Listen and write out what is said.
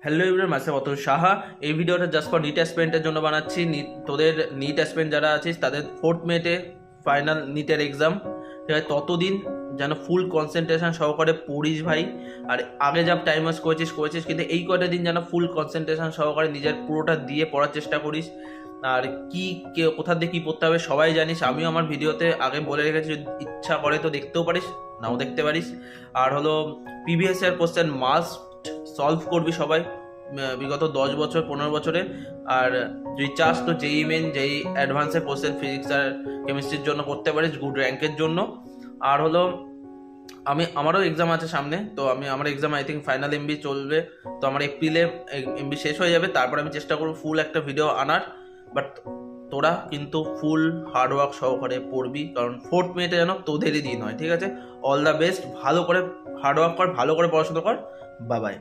Hello everyone, মাসে অতুল সাহা। এই ভিডিওটা জাস্ট ফর নিট অ্যাসপিরেন্টের জন্য বানাচ্ছি। তোদের নিট অ্যাসপিরেন্ট যারা আছিস তাদের 4th মেতে ফাইনাল নিটের এক্সাম, ঠিক আছে? ততদিন যেন ফুল কনসেন্ট্রেশন সহকারে পড়িস ভাই। আর আগে যা টাইম ওয়েস্ট করেছিস, কিন্তু এই কয়টা দিন যেন ফুল কনসেন্ট্রেশন সহকারে নিজের পুরোটা দিয়ে পড়ার চেষ্টা করিস। আর কোথা দিয়ে কী পড়তে হবে সবাই জানিস, আমিও আমার ভিডিওতে আগে বলে রেখেছি, যদি ইচ্ছা করে তো দেখতেও পারিস, নাও দেখতে পারিস। আর হলো previous year question must solve করবি সবাই, বিগত 10 বছর 15 বছরে। আর যদি চাস তো যেই মেন যেই অ্যাডভান্সের কোশ্চেন ফিজিক্স আর কেমিস্ট্রির জন্য করতে পারিস, গুড র্যাঙ্কের জন্য। আর হলো আমারও এক্সাম আছে সামনে, তো আমার exam I think final MB চলবে, তো আমার এপ্রিলে এমবি শেষ হয়ে যাবে। তারপর আমি চেষ্টা করবো ফুল একটা ভিডিও আনার। বাট তোরা কিন্তু ফুল হার্ডওয়ার্ক সহকারে পড়বি, কারণ 4th মেতে যেন তোদেরই দিন হয়, ঠিক আছে? অল দ্য বেস্ট, ভালো করে হার্ডওয়ার্ক কর, ভালো করে পড়াশোনা কর। Bye bye.